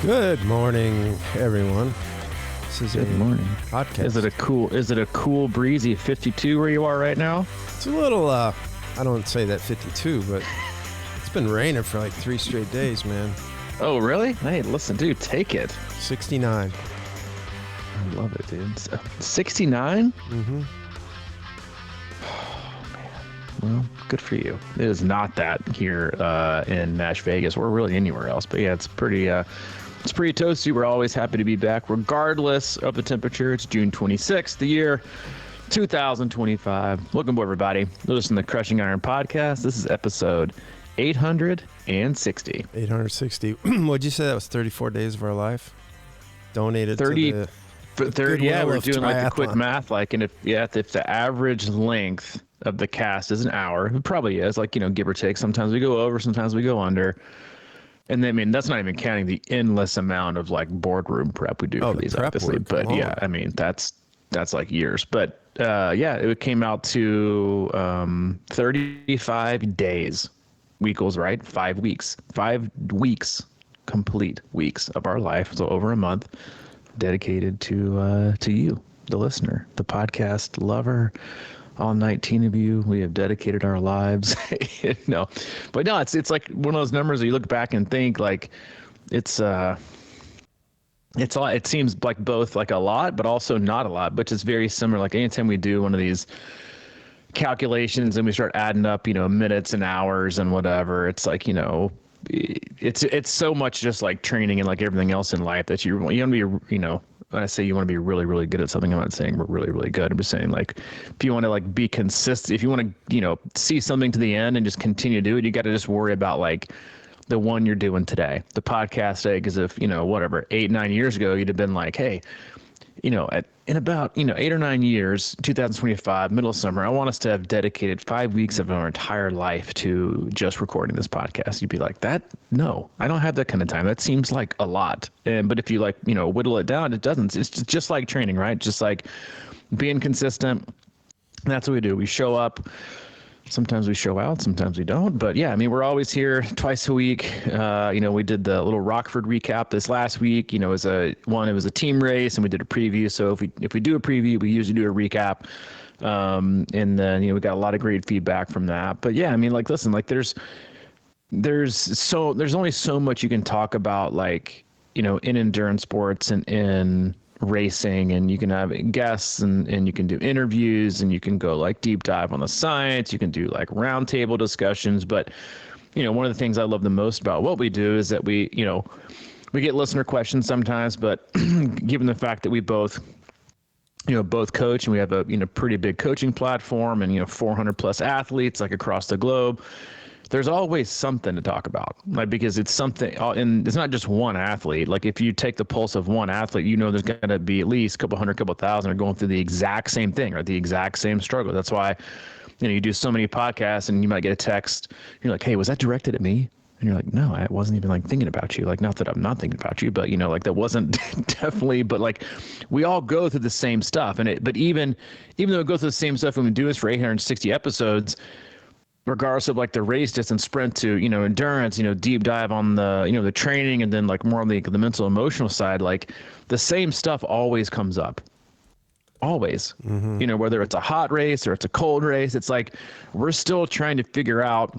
Good morning, everyone. This is Good morning. Podcast. Is it a cool breezy 52 where you are right now? It's a little, I don't say that 52, but it's been raining for like 3 straight days, man. Oh, really? Hey, listen, dude, take it. 69. I love it, dude. 69? Mm-hmm. Oh, man. Well, good for you. It is not that here in Nash Vegas or really anywhere else. But yeah, it's pretty toasty. We're always happy to be back regardless of the temperature. It's June 26th, the year 2025. Welcome, everybody. Listen to the Crushing Iron podcast. This is episode 860. 860. What'd you say that was 34 days of our life? Donated 30, to the 30, yeah, we're doing Triathlon. like the quick math. Like, and if the average length of the cast is an hour, it probably is, like, give or take. Sometimes we go over, sometimes we go under. And then, I mean, that's not even counting the endless amount of like boardroom prep we do for these, obviously. But yeah, I mean, that's like years. But yeah, it came out to 35 days equals, right? 5 weeks, 5 weeks, complete weeks of our life. So over a month dedicated to you, the listener, the podcast lover. All 19 of you, we have dedicated our lives. No, but no, it's like one of those numbers that you look back and think like it's all. It seems like both like a lot, but also not a lot, which is very similar. Like anytime we do one of these calculations and we start adding up, minutes and hours and whatever, it's like, it's so much just like training and like everything else in life that you want to be, when I say you want to be really, really good at something, I'm not saying we're really, really good. I'm just saying, like, if you want to like be consistent, if you want to, see something to the end and just continue to do it, you got to just worry about like the one you're doing today, the podcast today. Because if, whatever, 8-9 years ago, you'd have been like, hey, in about, 8 or 9 years, 2025, middle of summer, I want us to have dedicated 5 weeks of our entire life to just recording this podcast. You'd be like, no, I don't have that kind of time. That seems like a lot. But if you like, whittle it down, it doesn't. It's just like training, right? Just like being consistent. That's what we do. We show up. Sometimes we show out, sometimes we don't. But yeah, I mean, we're always here twice a week. We did the little Rockford recap this last week. It was a team race, and we did a preview. So if we do a preview, we usually do a recap. And then we got a lot of great feedback from that. But yeah, I mean, like, listen, like there's only so much you can talk about, like, in endurance sports and in racing, and you can have guests and you can do interviews and you can go like deep dive on the science, you can do like roundtable discussions. But one of the things I love the most about what we do is that we get listener questions sometimes, but given the fact that we both coach and we have a pretty big coaching platform and 400 plus athletes like across the globe, there's always something to talk about, like, because it's something, and it's not just one athlete. Like, if you take the pulse of one athlete, there's going to be at least a couple hundred, couple thousand are going through the exact same thing or the exact same struggle. That's why, you do so many podcasts and you might get a text. You're like, hey, was that directed at me? And you're like, no, I wasn't even like thinking about you. Like, not that I'm not thinking about you, but like that wasn't definitely, but like we all go through the same stuff. But even though we go through the same stuff and we do this for 860 episodes, regardless of like the race distance, sprint to, endurance, deep dive on the, the training, and then like more on the mental, emotional side, like the same stuff always comes up. Always. Mm-hmm. Whether it's a hot race or it's a cold race, it's like we're still trying to figure out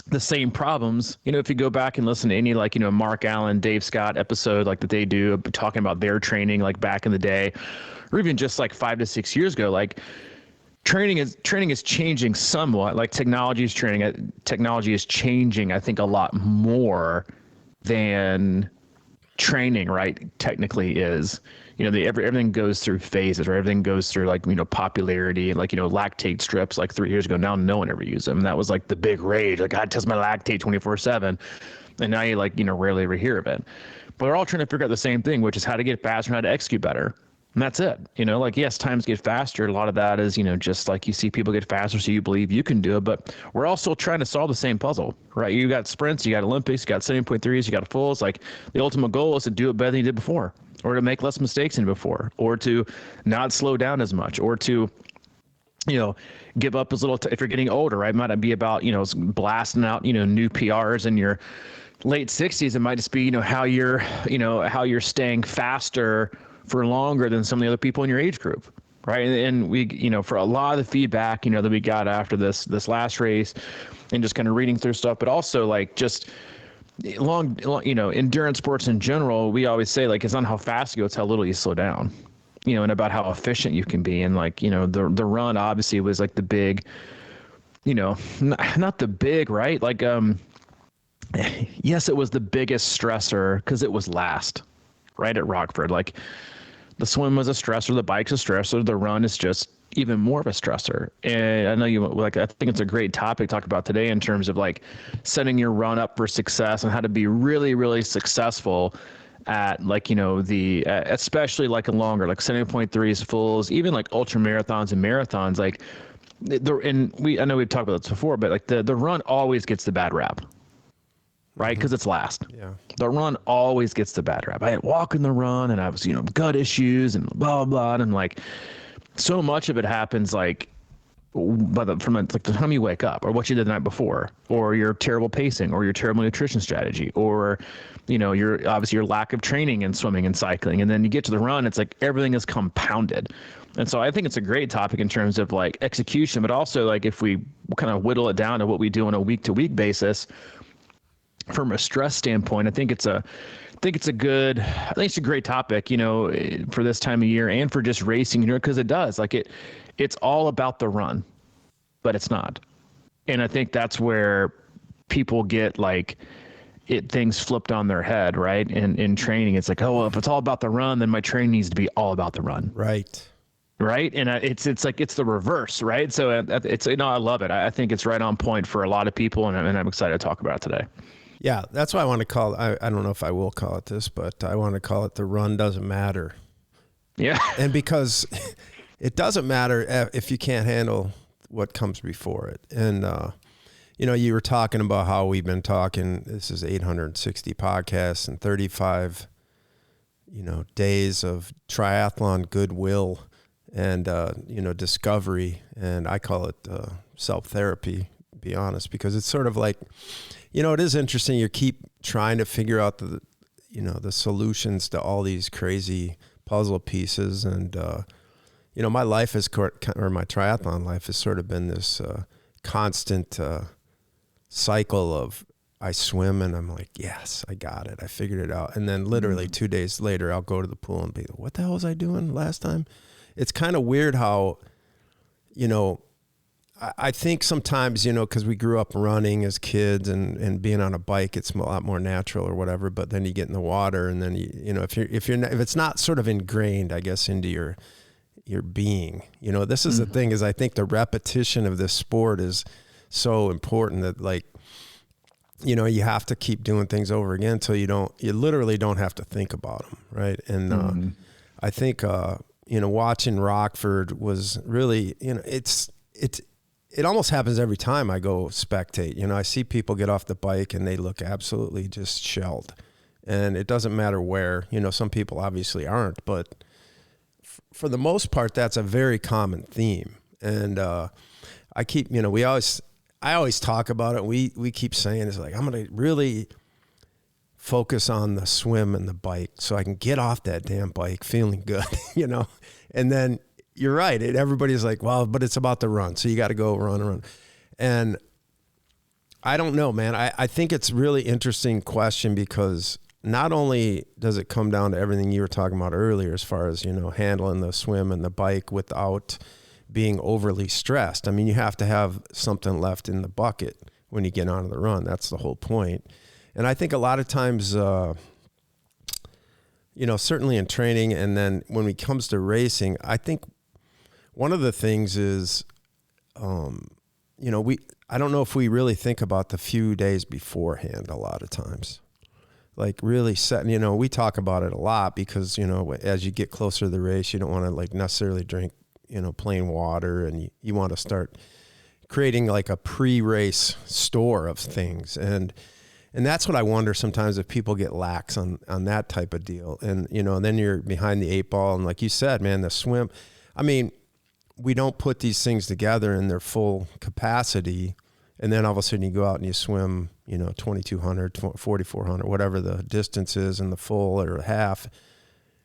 the same problems. If you go back and listen to any like, Mark Allen, Dave Scott episode like that they do talking about their training like back in the day, or even just like 5 to 6 years ago, like training is changing somewhat. Like technology is changing, I think, a lot more than training, right? Technically is, everything goes through phases, right? Everything goes through like, popularity and like, lactate strips like 3 years ago. Now no one ever used them. And that was like the big rage. Like, I test my lactate 24/7. And now you like, rarely ever hear of it. But we're all trying to figure out the same thing, which is how to get faster and how to execute better. And that's it. Like, yes, times get faster. A lot of that is, just like you see people get faster, so you believe you can do it. But we're also trying to solve the same puzzle, right? You got sprints, you got Olympics, you got 70.3s, you got fulls. Like, the ultimate goal is to do it better than you did before, or to make less mistakes than before, or to not slow down as much, or to, give up as little. If you're getting older, right? It might not be about, blasting out, new PRs in your late 60s, it might just be, how you're staying faster for longer than some of the other people in your age group. Right. And we, for a lot of the feedback, that we got after this last race and just kind of reading through stuff, but also like just long, endurance sports in general, we always say like, it's not how fast you go, it's how little you slow down, and about how efficient you can be. And like, the run obviously was like the big, not the big, right? Like, yes, it was the biggest stressor because it was last, right, at Rockford. Like, the swim was a stressor, the bike's a stressor, the run is just even more of a stressor. And I know I think it's a great topic to talk about today in terms of like setting your run up for success and how to be really, really successful at like, especially like a longer, like 7.3s, fulls, even like ultra marathons and marathons. Like, I know we've talked about this before, but like the run always gets the bad rap. Right, because it's last. Yeah. The run always gets the bad rap. I had walking the run, and I was, gut issues and blah blah, and like, so much of it happens like, from like the time you wake up, or what you did the night before, or your terrible pacing, or your terrible nutrition strategy, or, your lack of training in swimming and cycling, and then you get to the run, it's like everything is compounded. And so I think it's a great topic in terms of like execution, but also like if we kind of whittle it down to what we do on a week to week basis. From a stress standpoint, I think it's a great topic, for this time of year and for just racing, because it does like it's all about the run, but it's not. And I think that's where people get like things flipped on their head, right? And in training, it's like, oh, well, if it's all about the run, then my training needs to be all about the run. Right. Right. And it's like, it's the reverse, right? So I love it. I think it's right on point for a lot of people. And I'm excited to talk about it today. Yeah, that's why I want to call it, I don't know if I will call it this, but I want to call it the run doesn't matter. Yeah. And because it doesn't matter if you can't handle what comes before it. And, you were talking about how we've been talking, this is 860 podcasts and 35, days of triathlon goodwill and, discovery. And I call it self-therapy, to be honest, because it's sort of like, it is interesting. You keep trying to figure out the solutions to all these crazy puzzle pieces. And, my life or my triathlon life has sort of been this constant cycle of I swim and I'm like, yes, I got it. I figured it out. And then literally 2 days later, I'll go to the pool and be like, what the hell was I doing last time? It's kind of weird how, I think sometimes, because we grew up running as kids and being on a bike, it's a lot more natural or whatever. But then you get in the water, and then if it's not sort of ingrained, I guess, into your being, this is the thing is I think the repetition of this sport is so important that like, you have to keep doing things over again until you literally don't have to think about them, right? And I think watching Rockford was really, it almost happens every time I go spectate. I see people get off the bike and they look absolutely just shelled. And it doesn't matter where, some people obviously aren't, but for the most part, that's a very common theme. And I keep, I always talk about it. We keep saying it's like, I'm going to really focus on the swim and the bike so I can get off that damn bike feeling good, and then you're right. Everybody's like, well, but it's about the run. So you got to go run. And I don't know, man. I think it's really interesting question because not only does it come down to everything you were talking about earlier, as far as, handling the swim and the bike without being overly stressed. I mean, you have to have something left in the bucket when you get onto the run. That's the whole point. And I think a lot of times, certainly in training and then when it comes to racing, I think one of the things is, I don't know if we really think about the few days beforehand a lot of times. Like really setting, we talk about it a lot because, as you get closer to the race, you don't want to like necessarily drink, plain water, and you want to start creating like a pre-race store of things. And that's what I wonder sometimes if people get lax on that type of deal. And, then you're behind the eight ball. And like you said, man, the swim, I mean, we don't put these things together in their full capacity And then all of a sudden you go out and you swim, 2,200, 4,400, whatever the distance is in the full or half.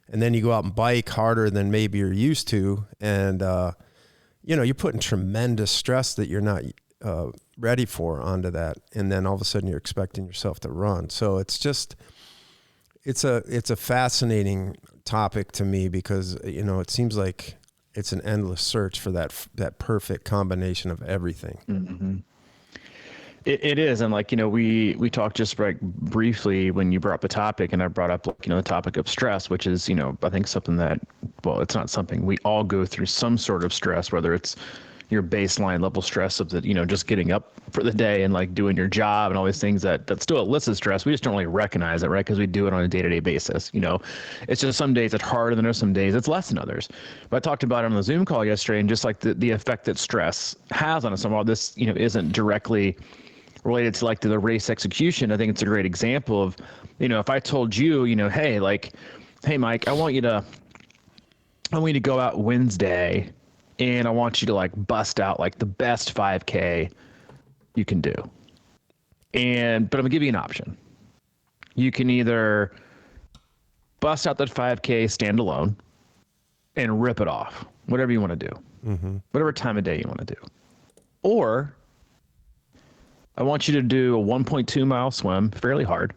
And then you go out and bike harder than maybe you're used to. And, you're putting tremendous stress that you're not ready for onto that. And then all of a sudden you're expecting yourself to run. So it's a fascinating topic to me because, it seems like it's an endless search for that perfect combination of everything. Mm-hmm. It is. And we talked just briefly when you brought up the topic, and I brought up, the topic of stress, which is, I think something that, it's not something we all go through some sort of stress, whether it's your baseline level stress of the, just getting up for the day and doing your job and all these things that still elicits stress. We just don't really recognize it, right? Because we do it on a day-to-day basis. It's just some days it's harder than others, some days it's less than others. But I talked about it on the Zoom call yesterday, and just the effect that stress has on us. And while this, isn't directly related to the race execution, I think it's a great example of, if I told you, hey, Mike, I want you to go out Wednesday and I want you to bust out the best 5K you can do. But I'm gonna give you an option. You can either bust out that 5K standalone and rip it off, whatever you want to do, whatever time of day you want to do. Or I want you to do a 1.2 mile swim, fairly hard.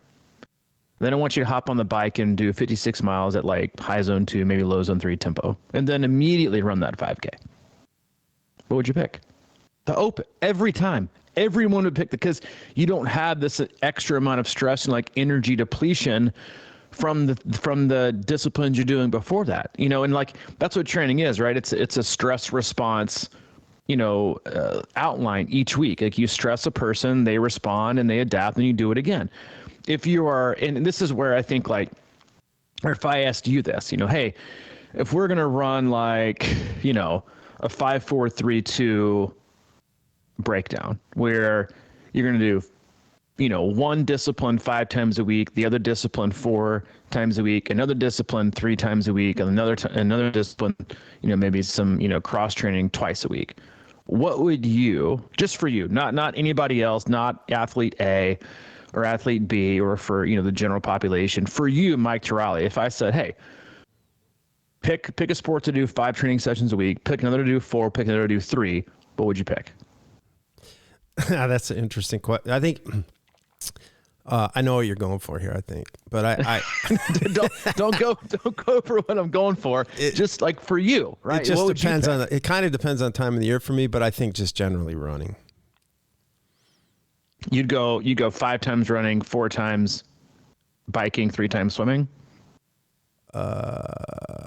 Then I want you to hop on the bike and do 56 miles at high zone 2, maybe low zone 3 tempo, and then immediately run that 5K. What would you pick? The open. Every time. Everyone would pick because you don't have this extra amount of stress and energy depletion from the disciplines you're doing before that. And that's what training is, right? It's a stress response outline each week. You stress a person, they respond and they adapt, and you do it again. If you are, and this is where I think or if I asked you this, hey, if we're going to run a 5-4-3-2 breakdown where you're going to do, one discipline 5 times a week, the other discipline 4 times a week, another discipline 3 times a week, and another discipline, maybe some, cross training twice a week. What would you, just for you, not anybody else, not athlete A or athlete B, or for, the general population, for you, Mike Tarrolly, if I said, hey, pick a sport to do 5 training sessions a week, pick another to do 4, pick another to do 3, what would you pick? That's an interesting question. I think I know what you're going for here, I think, but I don't go for what I'm going for. Just for you, right? It just depends it kind of depends on time of the year for me, but I think just generally running. You go 5 times running, 4 times biking, 3 times swimming? Or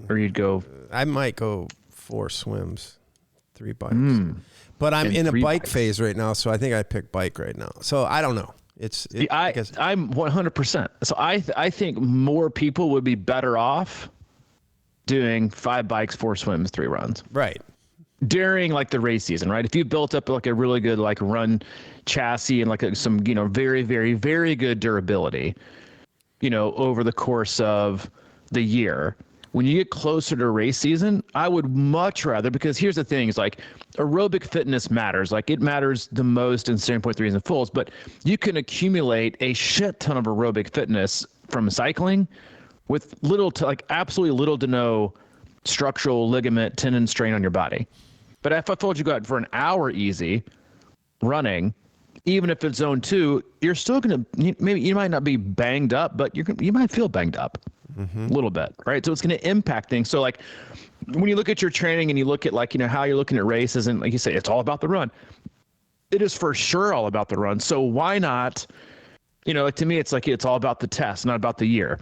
you'd go... I might go 4 swims, 3 bikes. But I'm in a bike phase right now, so I think I pick bike right now. So I don't know. I guess I'm 100%. So I think more people would be better off doing 5 bikes, 4 swims, 3 runs. Right. During the race season, right? If you built up a really good run chassis and some very, very, very good durability, over the course of the year, when you get closer to race season, I would much rather, because here's the thing, is aerobic fitness matters. It matters the most in 7.3s and fulls, but you can accumulate a shit ton of aerobic fitness from cycling with absolutely little to no structural ligament tendon strain on your body. But if I told you go out for an hour easy running, even if it's zone 2, you're still going to, maybe you might not be banged up, but you might feel banged up a little bit, right? So it's going to impact things. So when you look at your training and you look at how you're looking at races, and like you say, it's all about the run. It is for sure all about the run. So why not, to me, it's all about the test, not about the year.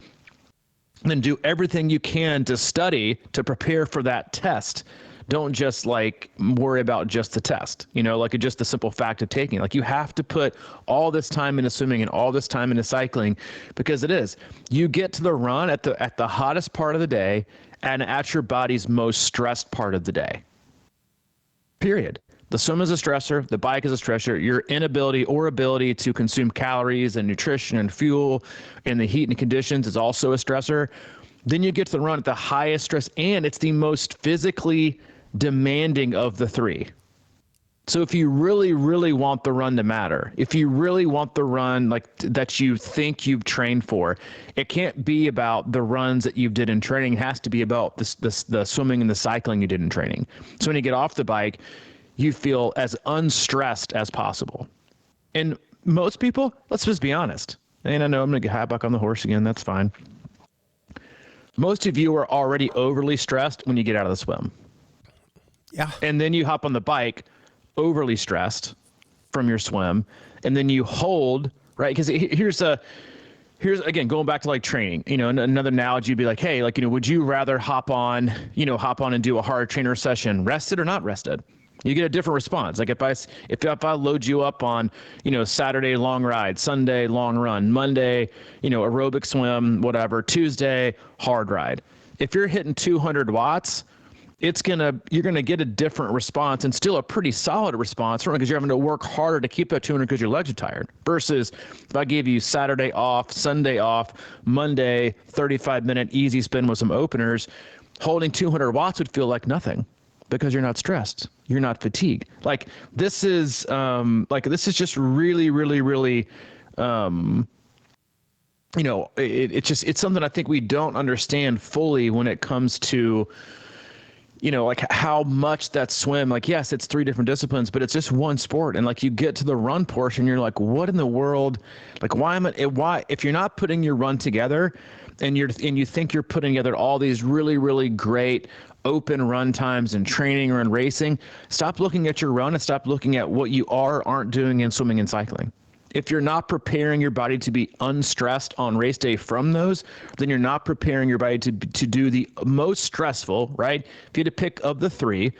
And then do everything you can to study, to prepare for that test. Don't just worry about just the test, just the simple fact of taking. You have to put all this time into swimming and all this time into cycling, because you get to the run at the hottest part of the day and at your body's most stressed part of the day. Period. The swim is a stressor. The bike is a stressor. Your inability or ability to consume calories and nutrition and fuel in the heat and conditions is also a stressor. Then you get to the run at the highest stress, and it's the most physically demanding of the 3. So if you really, really want the run to matter, if you really want the run like that you think you've trained for, it can't be about the runs that you did in training. It has to be about the swimming and the cycling you did in training. So when you get off the bike, you feel as unstressed as possible. And most people, let's just be honest. And I know I'm going to get high back on the horse again. That's fine. Most of you are already overly stressed when you get out of the swim. Yeah. And then you hop on the bike overly stressed from your swim, and then you hold, right? Because here's again, going back to like training, another analogy would be like, hey, like, would you rather hop on and do a hard trainer session rested or not rested? You get a different response. Like if I load you up on, Saturday long ride, Sunday long run, Monday, aerobic swim, whatever, Tuesday hard ride. If you're hitting 200 watts, you're gonna get a different response, and still a pretty solid response, because you're having to work harder to keep that 200 because your legs are tired. Versus if I gave you Saturday off, Sunday off, Monday 35-minute easy spin with some openers, holding 200 watts would feel like nothing because you're not stressed, you're not fatigued. Like this is just really, really, really. It's something I think we don't understand fully when it comes to, like how much that swim, like, yes, it's 3 different disciplines, but it's just one sport. And like you get to the run portion, you're like, what in the world? Like, why, if you're not putting your run together and you think you're putting together all these really, really great open run times in training or in racing, stop looking at your run and stop looking at what you aren't doing in swimming and cycling. If you're not preparing your body to be unstressed on race day from those, then you're not preparing your body to do the most stressful, right? If you had to pick of the 3,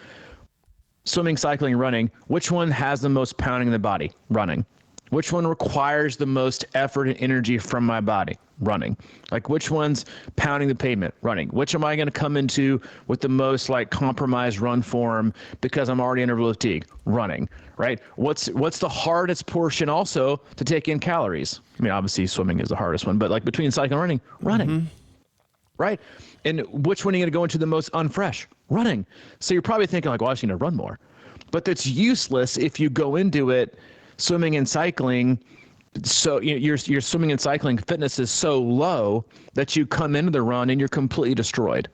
swimming, cycling, running, which one has the most pounding in the body? Running. Which one requires the most effort and energy from my body? Running. Like which one's pounding the pavement? Running. Which am I going to come into with the most like compromised run form because I'm already interval fatigue? Running. Right? What's the hardest portion also to take in calories? I mean, obviously swimming is the hardest one, but like between cycling and running, running. Mm-hmm. Right? And which one are you going to go into the most unfresh? Running. So you're probably thinking like, well, I just need to run more. But that's useless if you go into it swimming and cycling. So your swimming and cycling fitness is so low that you come into the run and you're completely destroyed.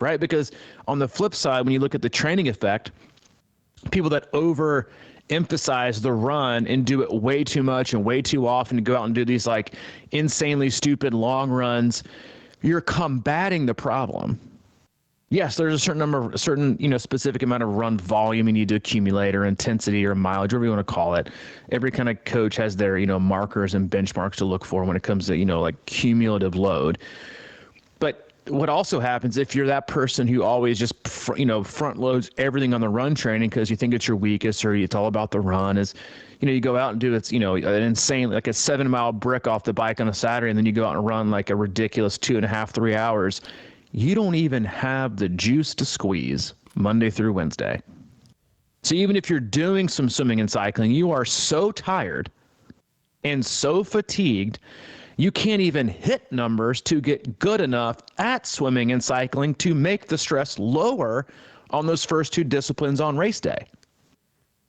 Right? Because on the flip side, when you look at the training effect, people that overemphasize the run and do it way too much and way too often, to go out and do these like insanely stupid long runs, you're combating the problem. Yes, there's a certain specific amount of run volume you need to accumulate, or intensity, or mileage, whatever you want to call it. Every kind of coach has their, markers and benchmarks to look for when it comes to, like cumulative load. But what also happens if you're that person who always just, front loads everything on the run training because you think it's your weakest, or it's all about the run, is, you go out and do an insane, like a 7-mile brick off the bike on a Saturday, and then you go out and run like a ridiculous 2.5, 3 hours. You don't even have the juice to squeeze Monday through Wednesday. So even if you're doing some swimming and cycling, you are so tired and so fatigued, you can't even hit numbers to get good enough at swimming and cycling to make the stress lower on those first 2 disciplines on race day.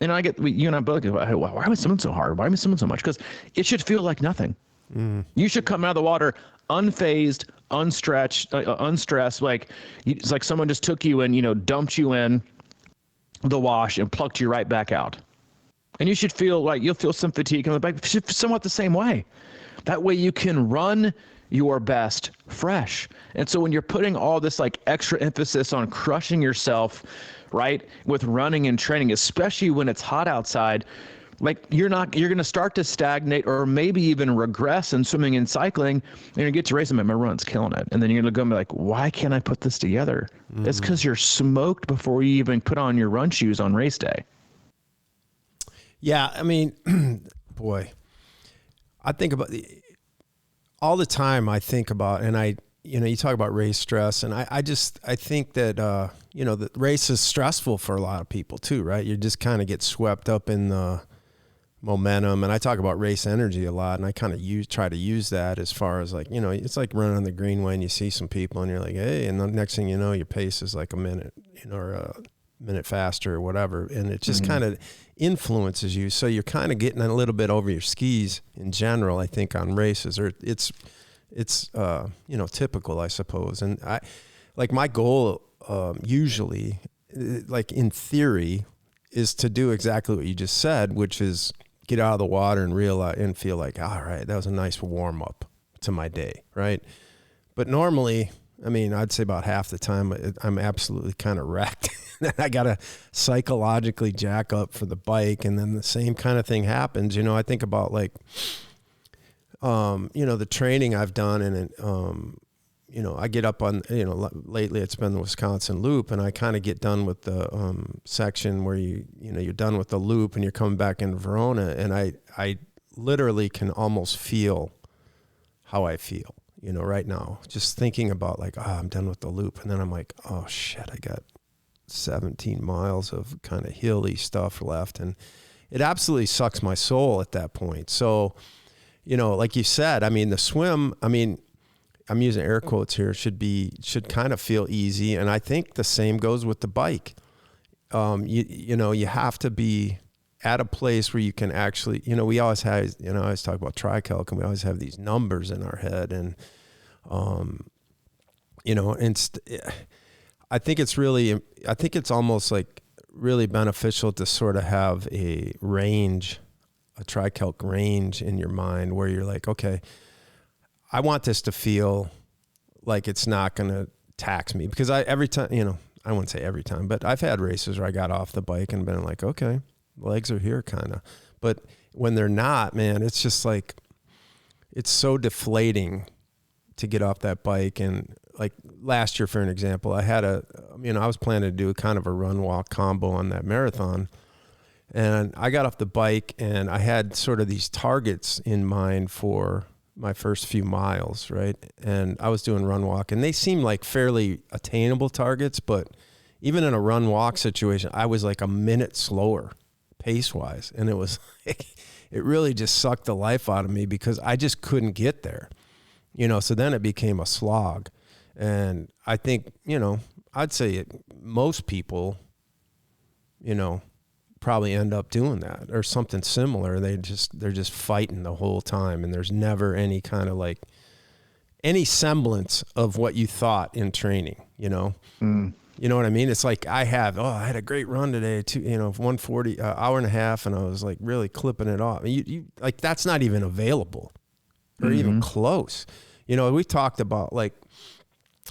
And you and I both go, why am I swimming so hard? Why am I swimming so much? Because it should feel like nothing. Mm. You should come out of the water unfazed, unstressed, like it's like someone just took you and, dumped you in the wash and plucked you right back out. And you should feel like you'll feel some fatigue on the back, somewhat the same way. That way you can run your best fresh. And so when you're putting all this like extra emphasis on crushing yourself, right, with running and training, especially when it's hot outside, like you're going to start to stagnate or maybe even regress in swimming and cycling. And you get to racing, my run's killing it. And then you're going to go and be like, why can't I put this together? Mm. It's because you're smoked before you even put on your run shoes on race day. Yeah. I mean, boy, I think about all the time. I think about, and you talk about race stress, and I think that, the race is stressful for a lot of people too, right? You just kind of get swept up in the momentum. And I talk about race energy a lot, and I kind of try to use that as far as like, it's like running on the greenway and you see some people and you're like, hey, and the next thing you know, your pace is like a minute, or minute faster or whatever. And it just kind of influences you. So you're kind of getting a little bit over your skis in general, I think, on races, or it's typical, I suppose. And my goal, usually, like in theory, is to do exactly what you just said, which is get out of the water and realize and feel like, all right, that was a nice warm up to my day, right? But normally, I mean, I'd say about half the time I'm absolutely kind of wrecked. I got to psychologically jack up for the bike, and then the same kind of thing happens. I think about like, the training I've done, and I get up on, lately it's been the Wisconsin Loop, and I kind of get done with the section where you're done with the loop and you're coming back into Verona, and I literally can almost feel how I feel, right now, just thinking about like, I'm done with the loop. And then I'm like, oh shit, I got 17 miles of kind of hilly stuff left. And it absolutely sucks my soul at that point. So, like you said, I mean, the swim, I mean, I'm using air quotes here, should kind of feel easy. And I think the same goes with the bike. You have to be at a place where you can actually, we always have, I always talk about Tricalc, and we always have these numbers in our head. And, I think it's almost like really beneficial to sort of have a Tricalc range in your mind where you're like, okay, I want this to feel like it's not going to tax me, because every time, I wouldn't say every time, but I've had races where I got off the bike and been like, okay, legs are here kind of. But when they're not, man, it's just like, it's so deflating to get off that bike. And like last year, for an example, I was planning to do kind of a run walk combo on that marathon. And I got off the bike and I had sort of these targets in mind for my first few miles, right? And I was doing run walk, and they seemed like fairly attainable targets, but even in a run walk situation, I was like a minute slower pace wise. And it was like, it really just sucked the life out of me because I just couldn't get there, so then it became a slog. And I think, I'd say most people, probably end up doing that or something similar. They're just fighting the whole time, and there's never any kind of like any semblance of what you thought in training, You know what I mean? It's like I had a great run today, 140, hour and a half, and I was like really clipping it off. You like, that's not even available or even close. We talked about like,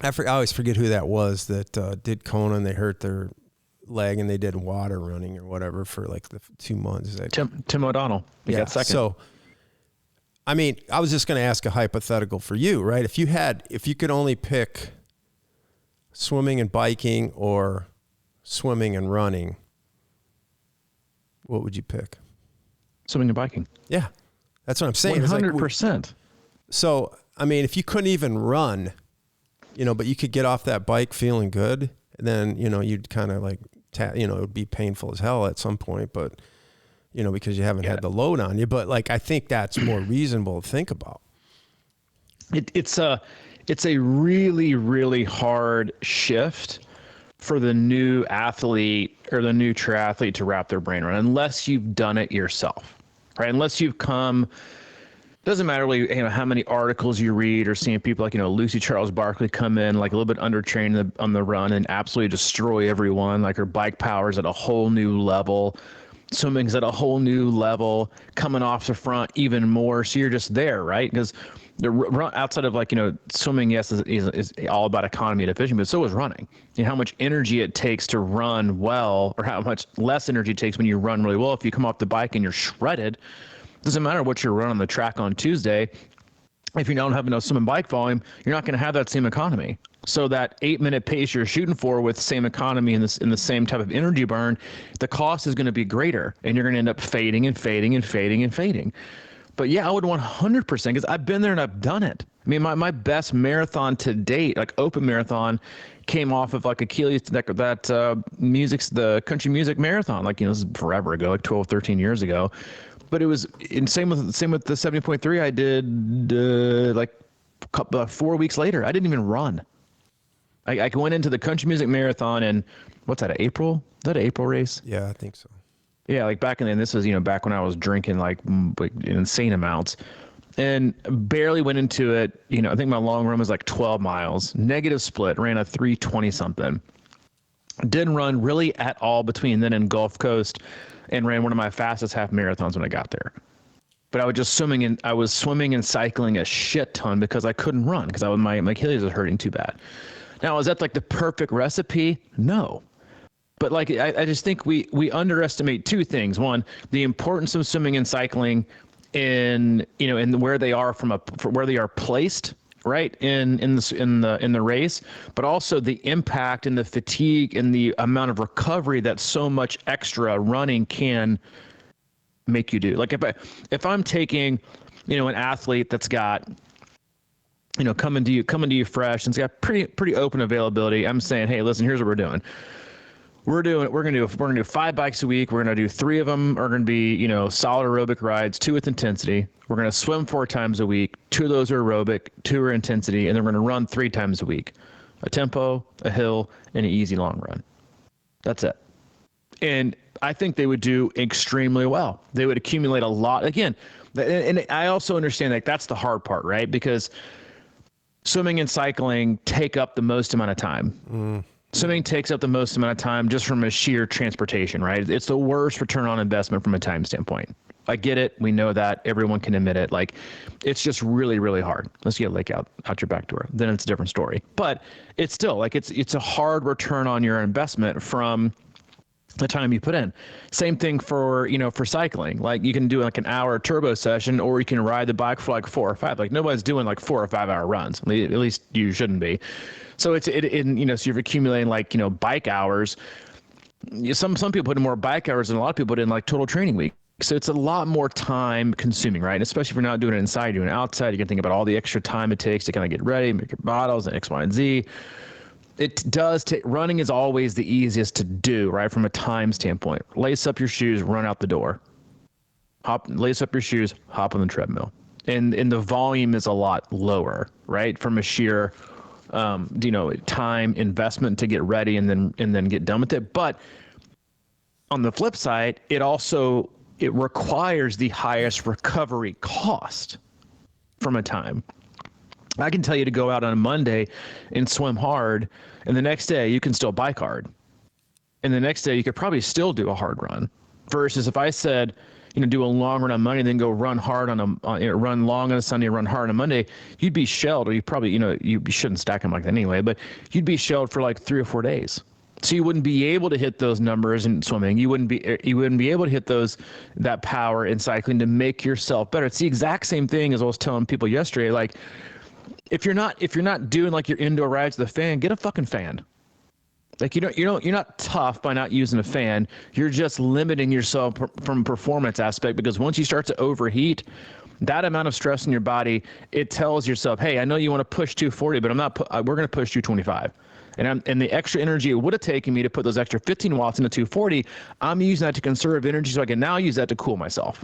I always forget who that was that did Kona, and they hurt their leg and they did water running or whatever for like the 2 months. Tim O'Donnell. He got second. So, I mean, I was just going to ask a hypothetical for you, right? If you could only pick swimming and biking or swimming and running, what would you pick? Swimming and biking. Yeah. That's what I'm saying. 100%. So, I mean, if you couldn't even run, but you could get off that bike feeling good, then, you'd kind of like, it would be painful as hell at some point, but, because you haven't had the load on you. But like, I think that's more reasonable to think about. It's a really, really hard shift for the new athlete or the new triathlete to wrap their brain around, unless you've done it yourself, right? Unless you've come, doesn't matter really, how many articles you read or seeing people like, Lucy Charles Barkley come in like a little bit undertrained on the run and absolutely destroy everyone. Like her bike power's at a whole new level. Swimming's at a whole new level, coming off the front even more. So you're just there, right? Because the run outside of like, swimming, yes, is all about economy and efficiency, but so is running. How much energy it takes to run well, or how much less energy it takes when you run really well. If you come off the bike and you're shredded, doesn't matter what you run on the track on Tuesday. If you don't have enough swim and bike volume, you're not going to have that same economy. So that 8-minute pace you're shooting for with same economy and the same type of energy burn, the cost is going to be greater, and you're going to end up fading and fading and fading and fading. But yeah, I would 100%, because I've been there and I've done it. I mean, my best marathon to date, like open marathon, came off of like Achilles, the country music marathon. Like, this is forever ago, like 12, 13 years ago. But it was same with the 70.3 I did 4 weeks later. I didn't even run. I went into the country music marathon in, what's that, April? Is that an April race? Yeah, I think so. Yeah, like back in, and this was, back when I was drinking like insane amounts, and barely went into it. I think my long run was like 12 miles, negative split, ran a 3:20 something. Didn't run really at all between then and Gulf Coast, and ran one of my fastest half marathons when I got there. But I was swimming and cycling a shit ton because I couldn't run because my Achilles was hurting too bad. Now, is that like the perfect recipe? No. But like, I just think we underestimate two things. One, the importance of swimming and cycling in where they are where they are placed, right, in the race, but also the impact and the fatigue and the amount of recovery that so much extra running can make you do. Like if I'm taking, an athlete that's got, coming to you fresh and it's got pretty open availability, I'm saying, hey, listen, here's what we're doing. We're gonna do 5 bikes a week. We're gonna do 3 of them are gonna be, solid aerobic rides, 2 with intensity. We're gonna swim 4 times a week. 2 of those are aerobic, 2 are intensity, and then we're gonna run 3 times a week. A tempo, a hill, and an easy long run. That's it. And I think they would do extremely well. They would accumulate a lot. Again, and I also understand that that's the hard part, right? Because swimming and cycling take up the most amount of time. Swimming takes up the most amount of time just from a sheer transportation, right? It's the worst return on investment from a time standpoint. I get it. We know that. Everyone can admit it. Like, it's just really, really hard. Let's get a lake out your back door. Then it's a different story. But it's still like it's a hard return on your investment from the time you put in. Same thing for cycling. Like, you can do like an hour turbo session, or you can ride the bike for like 4 or 5. Like, nobody's doing like 4 or 5 hour runs. At least you shouldn't be. So so you're accumulating like, bike hours. Some people put in more bike hours than a lot of people put in like total training week. So it's a lot more time consuming, right? And especially if you're not doing it inside, you're doing it outside, you can think about all the extra time it takes to kind of get ready, make your bottles and X, Y, and Z. It does take, running is always the easiest to do, right? From a time standpoint. Lace up your shoes, run out the door. Lace up your shoes, hop on the treadmill. And the volume is a lot lower, right? From a sheer time investment to get ready and then get done with it. But on the flip side, it requires the highest recovery cost from a time. I can tell you to go out on a Monday and swim hard, and the next day you can still bike hard. And the next day you could probably still do a hard run. Versus if I said, do a long run on Monday, then go run hard run long on a Sunday, run hard on Monday, you'd be shelled, or you probably, you shouldn't stack them like that anyway, but you'd be shelled for like 3 or 4 days. So you wouldn't be able to hit those numbers in swimming. You wouldn't be able to hit that power in cycling to make yourself better. It's the exact same thing as I was telling people yesterday. Like, if you're not doing like your indoor rides with a fan, get a fucking fan. Like, you're not tough by not using a fan. You're just limiting yourself from performance aspect, because once you start to overheat, that amount of stress in your body, it tells yourself, hey, I know you want to push 240, but we're going to push 225. And the extra energy it would have taken me to put those extra 15 watts into 240, I'm using that to conserve energy so I can now use that to cool myself.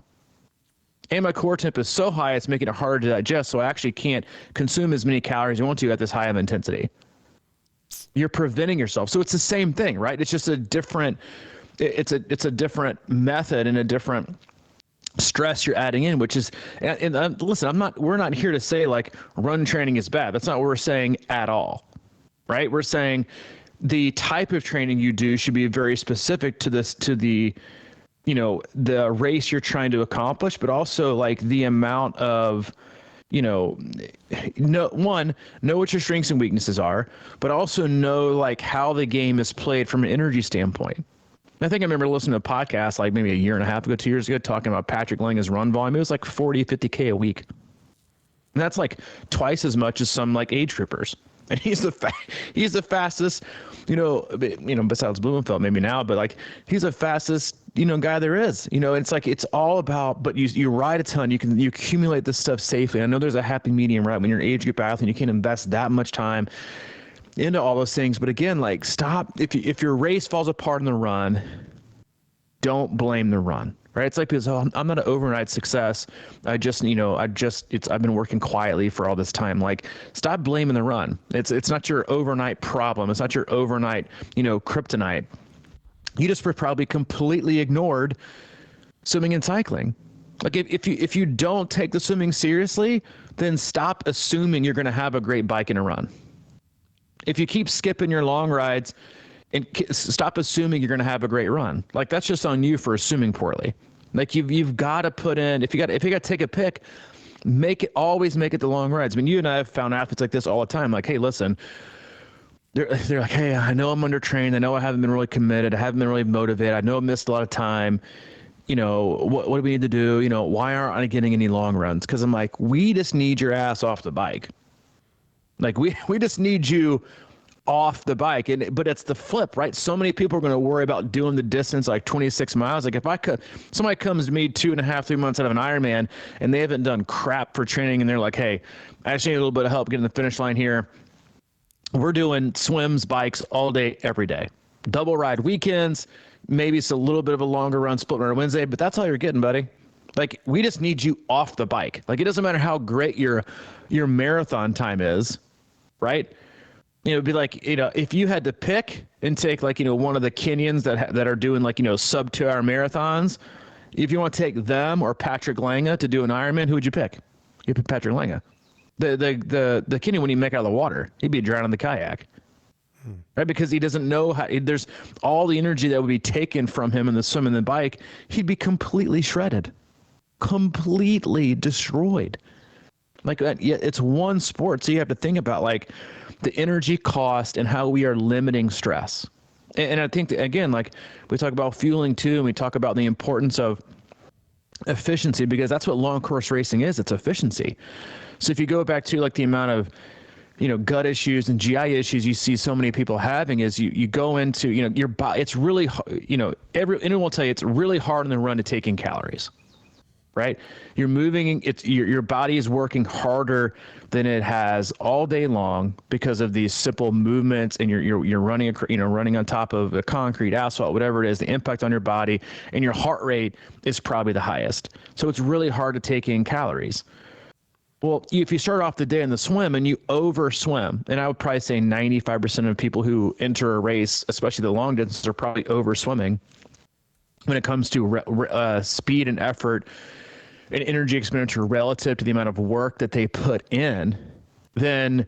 And my core temp is so high, it's making it harder to digest, so I actually can't consume as many calories as I want to at this high of intensity. You're preventing yourself. So it's the same thing, right? It's just a different different method and a different stress you're adding in, which is, and listen, we're not here to say like run training is bad. That's not what we're saying at all, right? We're saying the type of training you do should be very specific to the race you're trying to accomplish, but also like the amount of, know what your strengths and weaknesses are, but also know like how the game is played from an energy standpoint. I think I remember listening to a podcast like maybe a year and a half ago, 2 years ago, talking about Patrick Lange's run volume. It was like 40, 50K a week. And that's like twice as much as some like age troopers. And he's the fastest, besides Blumenfeld maybe now, but like he's the fastest, guy there is. It's like it's all about, but you ride a ton, you accumulate this stuff safely. I know there's a happy medium, right? When you're an age group athlete, you can't invest that much time into all those things. But again, like stop, if your race falls apart in the run, don't blame the run. right? It's like, because I'm not an overnight success. I've been working quietly for all this time. Like, stop blaming the run. It's not your overnight problem. It's not your overnight, kryptonite. You just were probably completely ignored swimming and cycling. Like, if you don't take the swimming seriously, then stop assuming you're going to have a great bike and a run. If you keep skipping your long rides, and stop assuming you're going to have a great run. Like, that's just on you for assuming poorly. Like, you've got to put in, if you got to take a pick, always make it the long rides. I mean, you and I have found athletes like this all the time. Like, hey, listen, they're like, hey, I know I'm undertrained. I know I haven't been really committed. I haven't been really motivated. I know I've missed a lot of time. What do we need to do? Why aren't I getting any long runs? Because I'm like, we just need your ass off the bike. Like, we just need you off the bike. But it's the flip, right? So many people are going to worry about doing the distance, like 26 miles. Like, somebody comes to me 2.5, 3 months out of an Ironman and they haven't done crap for training, and they're like, hey, I actually need a little bit of help getting the finish line here. We're doing swims, bikes all day, every day. Double ride weekends. Maybe it's a little bit of a longer run, split run Wednesday, but that's all you're getting, buddy. Like, we just need you off the bike. Like, it doesn't matter how great your marathon time is, right? It'd be like, if you had to pick and take, like, one of the Kenyans that are doing, like, sub 2 hour marathons, if you want to take them or Patrick Lange to do an Ironman, who would you pick? You pick Patrick Lange. The Kenyan wouldn't even make it out of the water. He'd be drowning in the kayak. Right? Because he doesn't know there's all the energy that would be taken from him in the swim and the bike. He'd be completely shredded, completely destroyed. Like, it's one sport. So you have to think about, like, the energy cost and how we are limiting stress. And I think that, again, like, we talk about fueling too, and we talk about the importance of efficiency, because that's what long course racing is. It's efficiency. So if you go back to, like, the amount of, gut issues and GI issues you see so many people having, is you go into, your body, it's really, anyone will tell you it's really hard in the run to take in calories, right? You're moving, your body is working harder than it has all day long because of these simple movements, and you're running, running on top of the concrete, asphalt, whatever it is, the impact on your body, and your heart rate is probably the highest. So it's really hard to take in calories. Well, if you start off the day in the swim and you over swim, and I would probably say 95% of people who enter a race, especially the long distances, are probably over swimming when it comes to speed and effort and energy expenditure relative to the amount of work that they put in, then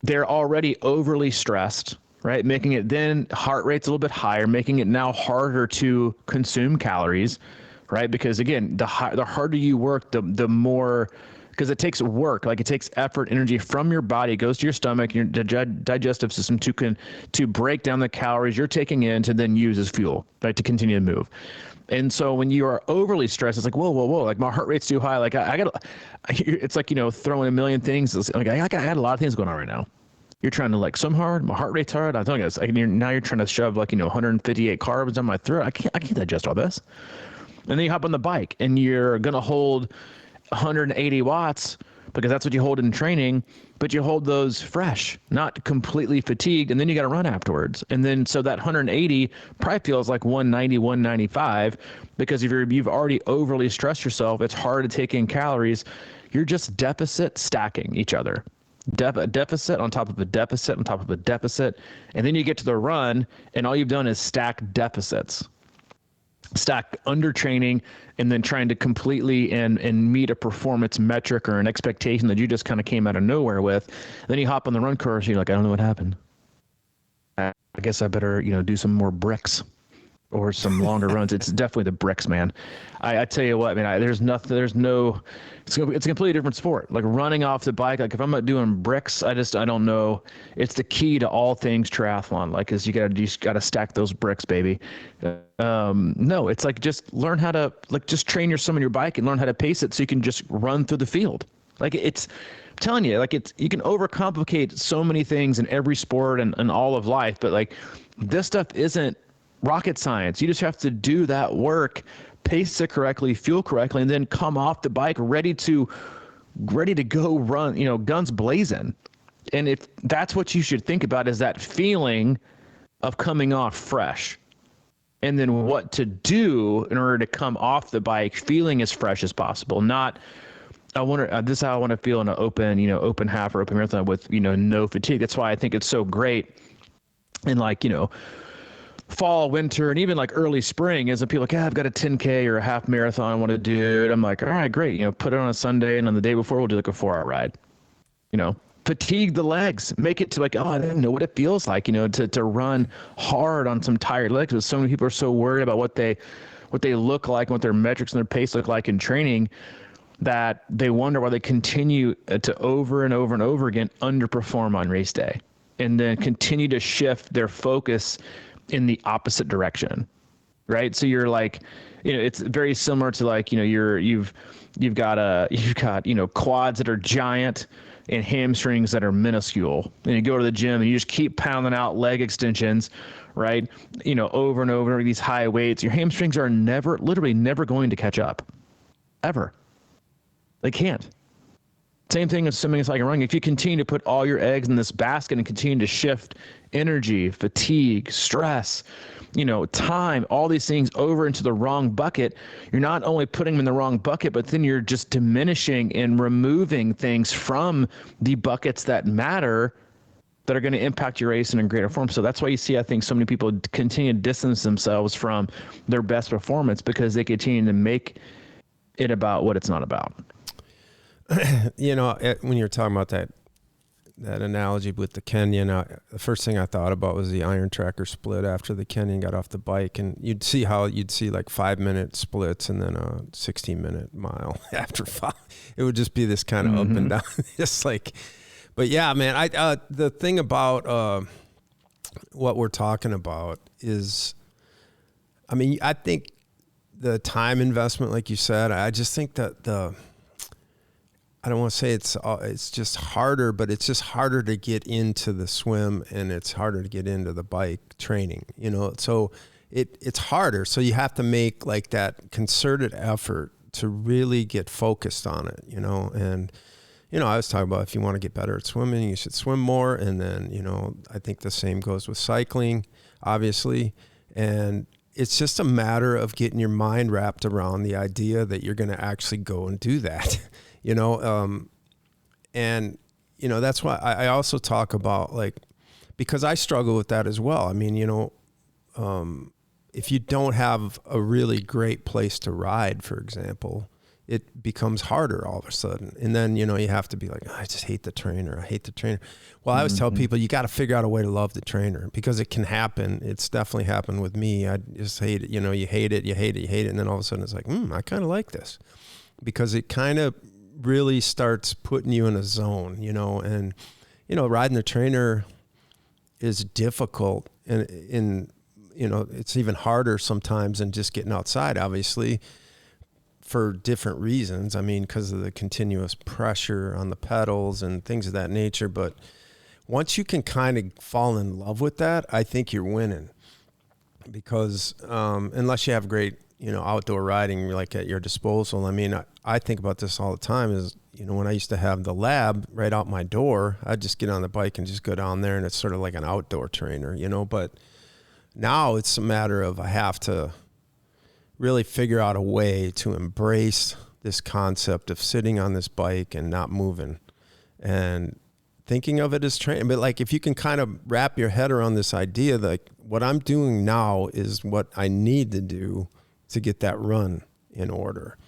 they're already overly stressed, right? Making it, then heart rate's a little bit higher, making it now harder to consume calories, right? Because again, the harder you work, the more, because it takes work, like it takes effort, energy from your body, it goes to your stomach, your digestive system to break down the calories you're taking in to then use as fuel, right, to continue to move. And so when you are overly stressed, it's like, whoa, like my heart rate's too high. Like it's like, throwing a million things. It's like I got a lot of things going on right now. You're trying to, like, swim hard, my heart rate's hard. I think it's like, now you're trying to shove, like, 158 carbs down my throat. I can't digest all this. And then you hop on the bike and you're going to hold 180 watts because that's what you hold in training, but you hold those fresh, not completely fatigued, and then you got to run afterwards. And then so that 180 probably feels like 190, 195, because if you've already overly stressed yourself, it's hard to take in calories. You're just deficit stacking each other. Deficit on top of a deficit on top of a deficit, and then you get to the run, and all you've done is stack deficits. Stack under training, and then trying to completely and meet a performance metric or an expectation that you just kind of came out of nowhere with. Then you hop on the run course, and you're like, I don't know what happened. I guess I better, do some more bricks or some longer runs. It's definitely the bricks, man. I tell you what, man, it's a completely different sport. Like running off the bike, like if I'm not doing bricks, I don't know. It's the key to all things triathlon. Like, is you gotta stack those bricks, baby. No, it's like, just learn how to, like, just train some of your bike and learn how to pace it so you can just run through the field. Like, I'm telling you, like, you can overcomplicate so many things in every sport and all of life, but like, this stuff isn't rocket science. You just have to do that work, pace it correctly, fuel correctly, and then come off the bike ready to go run, guns blazing. And if that's what you should think about, is that feeling of coming off fresh. and then what to do in order to come off the bike feeling as fresh as possible. Not, I wonder, this is how I want to feel in an open half or open marathon with, no fatigue. That's why I think it's so great in like, fall, winter, and even like early spring, is that people like, I've got a 10K or a half marathon I want to do it. I'm like, all right, great. Put it on a Sunday, and on the day before we'll do like a 4-hour ride. Fatigue the legs, make it to like, I didn't know what it feels like, to run hard on some tired legs. But so many people are so worried about what they look like and what their metrics and their pace look like in training, that they wonder why they continue to over and over and over again underperform on race day, and then continue to shift their focus in the opposite direction. Right. So you're like, it's very similar to like, you've got quads that are giant and hamstrings that are minuscule, and you go to the gym and you just keep pounding out leg extensions, right? Over and over, these high weights. Your hamstrings are literally never going to catch up, ever. They can't. Same thing as swimming, cycling, running. If you continue to put all your eggs in this basket and continue to shift energy, fatigue, stress, time, all these things over into the wrong bucket, you're not only putting them in the wrong bucket, but then you're just diminishing and removing things from the buckets that matter, that are going to impact your race in a greater form. So that's why you see, I think, so many people continue to distance themselves from their best performance, because they continue to make it about what it's not about. When you're talking about that analogy with the Kenyan, the first thing I thought about was the Iron Tracker split after the Kenyan got off the bike, and you'd see like 5-minute splits and then a 16-minute mile after 5. It would just be this kind of up and down, just like. But yeah, man, the thing about what we're talking about is, I think the time investment, like you said, I just think that I don't want to say it's just harder, but it's just harder to get into the swim, and it's harder to get into the bike training, so it's harder. So you have to make like that concerted effort to really get focused on it, and, I was talking about, if you want to get better at swimming, you should swim more. And then, I think the same goes with cycling, obviously. And it's just a matter of getting your mind wrapped around the idea that you're going to actually go and do that. That's why I also talk about, like, because I struggle with that as well. If you don't have a really great place to ride, for example, it becomes harder all of a sudden. And then, you have to be like, I just hate the trainer. Well, I always tell people, you got to figure out a way to love the trainer, because it can happen. It's definitely happened with me. I just hate it. You hate it. And then all of a sudden it's like, I kind of like this, because it kind of really starts putting you in a zone, and, riding the trainer is difficult, and it's even harder sometimes than just getting outside, obviously, for different reasons. Because of the continuous pressure on the pedals and things of that nature. But once you can kind of fall in love with that, I think you're winning, because unless you have great, outdoor riding like at your disposal. I think about this all the time is, when I used to have the lab right out my door, I'd just get on the bike and just go down there, and it's sort of like an outdoor trainer, but now it's a matter of, I have to really figure out a way to embrace this concept of sitting on this bike and not moving, and thinking of it as training. But like, if you can kind of wrap your head around this idea, like, what I'm doing now is what I need to do to get that run in order.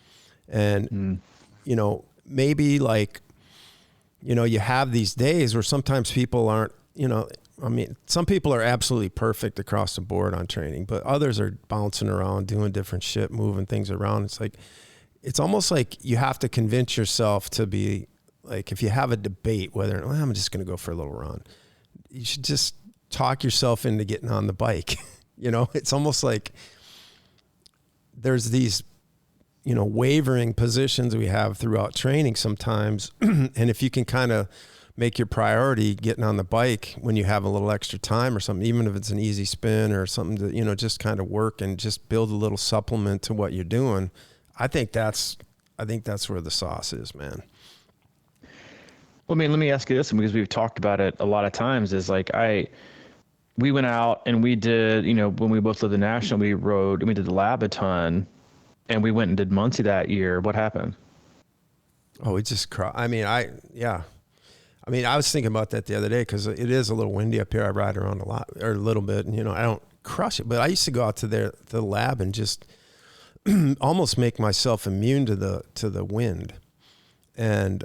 And, maybe like, you have these days where sometimes people aren't, some people are absolutely perfect across the board on training, but others are bouncing around, doing different shit, moving things around. It's like, it's almost like you have to convince yourself to be like, if you have a debate whether, I'm just going to go for a little run, you should just talk yourself into getting on the bike. It's almost like there's these, wavering positions we have throughout training sometimes. And if you can kind of make your priority getting on the bike when you have a little extra time or something, even if it's an easy spin or something to, just kind of work and just build a little supplement to what you're doing. I think that's where the sauce is, man. Well, let me ask you this, because we've talked about it a lot of times, is like, we went out and we did, when we both lived in Nashville, we rode and we did the lab a ton, and we went and did Muncie that year. What happened? Oh, we just I was thinking about that the other day because it is a little windy up here. I ride around a lot, or a little bit, and I don't crush it, but I used to go out to the lab and just almost make myself immune to the wind. And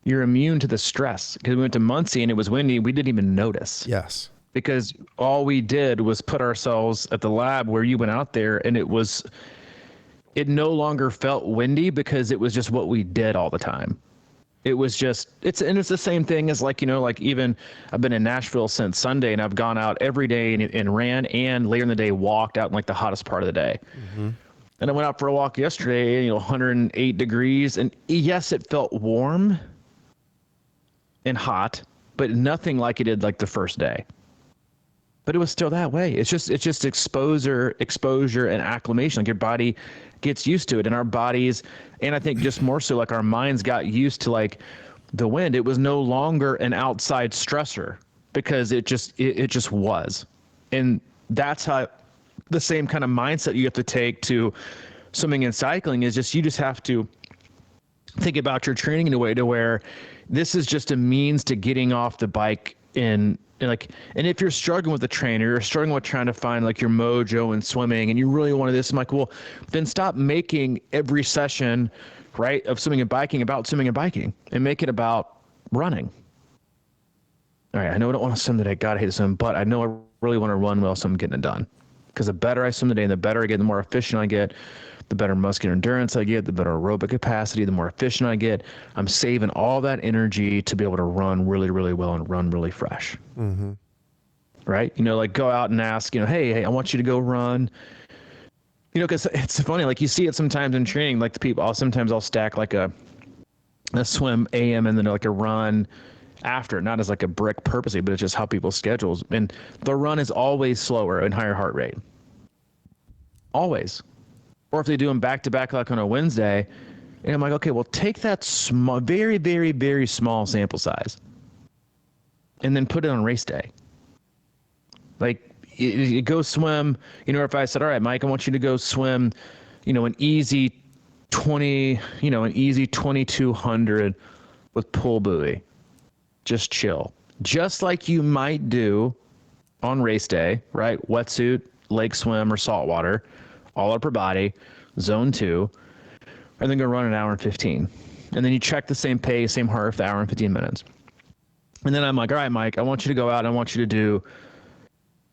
you're immune to the stress, because we went to Muncie and it was windy. We didn't even notice. Yes. Because all we did was put ourselves at the lab where you went out there, and it no longer felt windy because it was just what we did all the time. It was just, it's the same thing as like even I've been in Nashville since Sunday, and I've gone out every day and ran, and later in the day walked out in like the hottest part of the day. Mm-hmm. And I went out for a walk yesterday, 108 degrees. And yes, it felt warm and hot, but nothing like it did like the first day. But it was still that way. It's just exposure and acclimation. Like your body gets used to it, and our bodies, and I think just more so like our minds got used to like the wind. It was no longer an outside stressor because it just was. And that's how the same kind of mindset you have to take to swimming and cycling is just, you just have to think about your training in a way to where this is just a means to getting off the bike and if you're struggling with the trainer, you're struggling with trying to find like your mojo in swimming, and you really want this, I'm like, well, then stop making every session, right, of swimming and biking about swimming and biking, and make it about running. All right, I know I don't want to swim today. God, I hate to swim, but I know I really want to run well, so I'm getting it done. Because the better I swim today, and the better I get, the more efficient I get, the better muscular endurance I get, the better aerobic capacity, the more efficient I get. I'm saving all that energy to be able to run really, really well and run really fresh. Mm-hmm. Right? Like go out and ask, hey, I want you to go run. Because it's funny, like you see it sometimes in training, like the people, sometimes I'll stack like a swim AM and then like a run after, not as like a brick purposely, but it's just how people schedules. And the run is always slower and higher heart rate. Always. Or if they do them back to back, like on a Wednesday, and I'm like, okay, well, take that small, very, very, very small sample size and then put it on race day. Like you go swim, if I said, all right, Mike, I want you to go swim, an easy 2200 with pull buoy, just chill, just like you might do on race day, right? Wetsuit, lake swim or saltwater, all upper body, zone 2, and then go run an hour and 15. And then you check the same pace, same heart rate for the hour and 15 minutes. And then I'm like, all right, Mike, I want you to go out and I want you to do,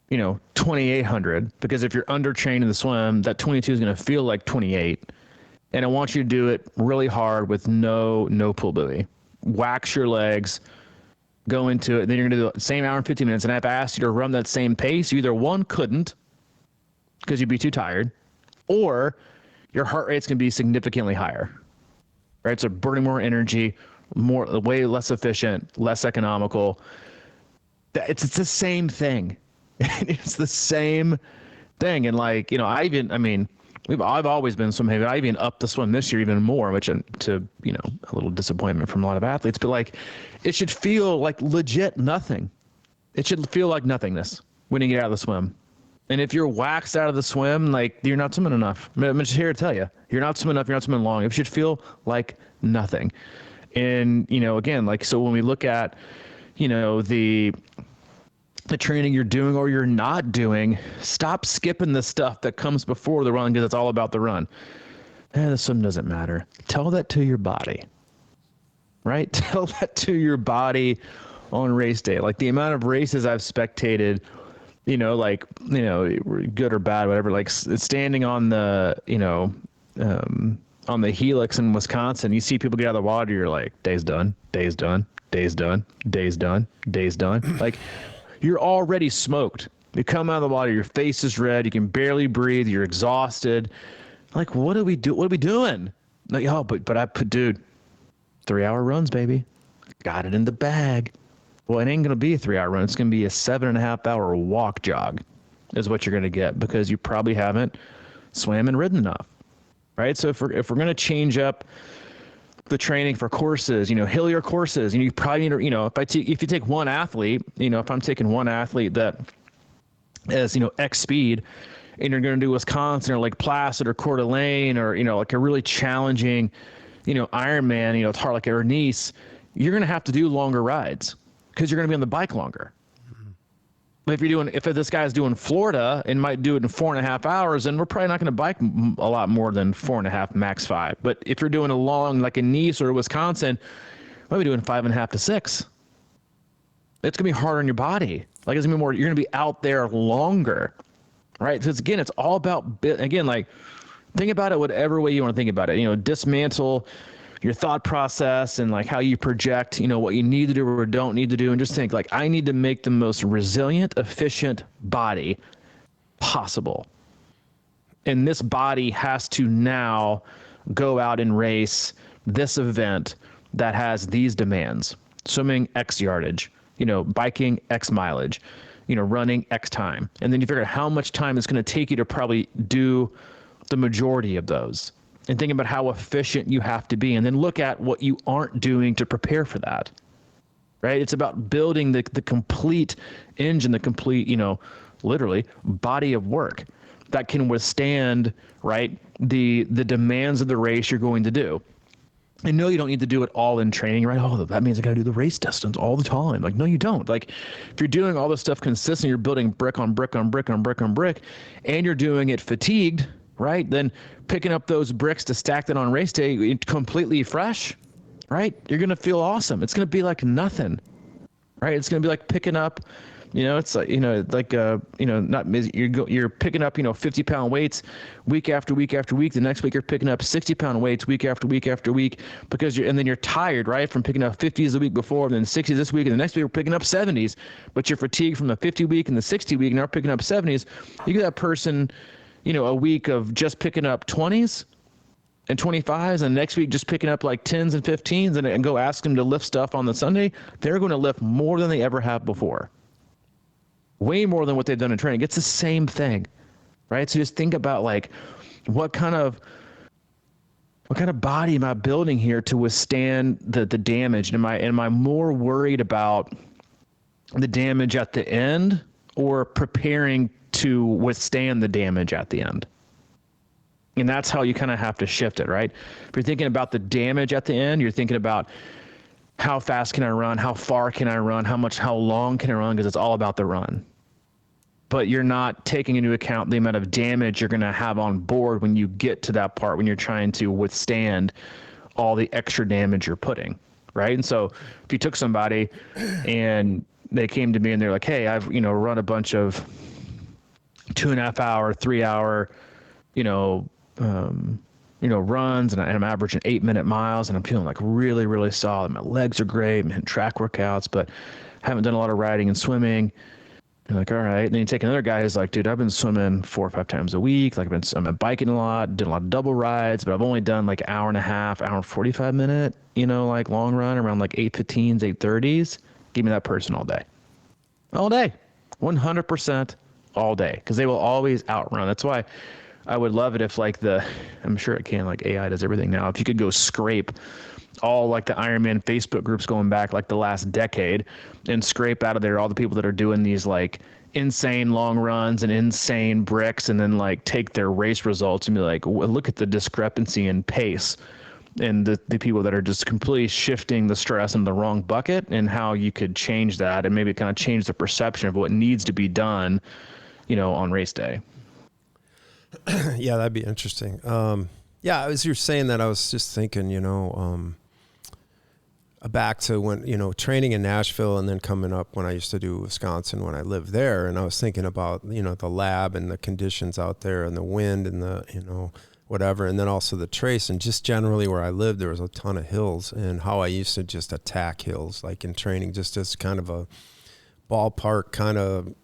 2,800, because if you're undertrained in the swim, that 22 is going to feel like 28. And I want you to do it really hard with no pull buoy. Wax your legs, go into it, and then you're going to do the same hour and 15 minutes. And if I asked you to run that same pace, you either one, couldn't, because you'd be too tired, or your heart rate's going to be significantly higher, right? So burning more energy, way less efficient, less economical. It's the same thing. It's the same thing. And like, I've always been swim heavy. I even upped the swim this year even more, which to, a little disappointment from a lot of athletes, but like, it should feel like legit nothing. It should feel like nothingness when you get out of the swim. And if you're waxed out of the swim, like you're not swimming enough. I'm just here to tell you, you're not swimming enough. You're not swimming long. It should feel like nothing. And, again, like, so when we look at, the training you're doing or you're not doing, stop skipping the stuff that comes before the run, because it's all about the run. The swim doesn't matter. Tell that to your body, right? Tell that to your body on race day. Like the amount of races I've spectated, good or bad, whatever, like standing on the, on the helix in Wisconsin, you see people get out of the water, you're like, day's done, day's done, day's done, day's done, day's done. Like, you're already smoked. You come out of the water, your face is red, you can barely breathe, you're exhausted. Like, what do we do? What are we doing? Like, oh, but I put, dude, 3-hour runs, baby. Got it in the bag. Well, it ain't going to be a 3-hour run. It's going to be a 7.5-hour walk jog is what you're going to get, because you probably haven't swam and ridden enough, right? So if we're going to change up the training for courses, hillier courses, you probably need to, if you take one athlete, if I'm taking one athlete that is, X speed, and you're going to do Wisconsin or Lake Placid or Coeur d'Alene or, like a really challenging, Ironman, it's hard like or Nice, you're going to have to do longer rides because you're going to be on the bike longer. But if this guy's doing Florida and might do it in 4.5 hours, then we're probably not going to bike a lot more than 4.5, max 5. But if you're doing a long, like in Nice or Wisconsin, might be doing 5.5 to 6. It's going to be harder on your body. Like it's going to be more, you're going to be out there longer, right? So again, it's all about, again, like think about it whatever way you want to think about it. Dismantle your thought process and like how you project, what you need to do or don't need to do. And just think like, I need to make the most resilient, efficient body possible. And this body has to now go out and race this event that has these demands: swimming X yardage, biking X mileage, running X time. And then you figure out how much time it's going to take you to probably do the majority of those. And think about how efficient you have to be, and then look at what you aren't doing to prepare for that, right? It's about building the complete engine, the complete, literally body of work that can withstand, right, the demands of the race you're going to do. And no, you don't need to do it all in training, right? Oh, that means I got to do the race distance all the time. Like, no, you don't. Like, if you're doing all this stuff consistently, you're building brick on brick on brick on brick on brick, and you're doing it fatigued, right? Then picking up those bricks to stack that on race day completely fresh, right? You're going to feel awesome. It's going to be like nothing, right? It's going to be like picking up, it's like, you're picking up, 50-pound weights week after week after week. The next week you're picking up 60-pound weights week after week after week and then you're tired, right? From picking up 50s the week before, and then 60s this week, and the next week you're picking up 70s, but you're fatigued from the 50 week and the 60 week, and now picking up 70s. You get that person, a week of just picking up 20s and 25s, and next week just picking up like 10s and 15s, and go ask them to lift stuff on the Sunday. They're going to lift more than they ever have before. Way more than what they've done in training. It's the same thing, right? So just think about like, what kind of body am I building here to withstand the damage? And am I more worried about the damage at the end, or preparing to withstand the damage at the end? And that's how you kind of have to shift it, right? If you're thinking about the damage at the end, you're thinking about how fast can I run? How far can I run? How long can I run? Because it's all about the run. But you're not taking into account the amount of damage you're going to have on board when you get to that part, when you're trying to withstand all the extra damage you're putting, right? And so if you took somebody and they came to me and they're like, hey, I've, run a bunch of 2.5 hour, 3 hour, runs, and I'm averaging 8-minute miles, and I'm feeling like really, really solid. My legs are great. I'm hitting track workouts, but haven't done a lot of riding and swimming. You're like, all right. And then you take another guy who's like, dude, I've been swimming 4 or 5 times a week. Like I'm biking a lot, did a lot of double rides, but I've only done like 1.5 hour, 45 minute, like long run around like 8:15s, 8:30s. Give me that person all day, 100% all day. Because they will always outrun. That's why I would love it if I'm sure it can, like AI does everything now. If you could go scrape all like the Ironman Facebook groups going back like the last decade and scrape out of there all the people that are doing these like insane long runs and insane bricks, and then like take their race results and be like, well, look at the discrepancy in pace and the people that are just completely shifting the stress in the wrong bucket, and how you could change that and maybe kind of change the perception of what needs to be done, on race day. Yeah, that'd be interesting. Yeah, as you're saying that, I was just thinking, back to when, training in Nashville and then coming up when I used to do Wisconsin when I lived there. And I was thinking about, the lab and the conditions out there and the wind and the, whatever. And then also the trace, and just generally where I lived, there was a ton of hills, and how I used to just attack hills, like in training, just as kind of a ballpark kind of,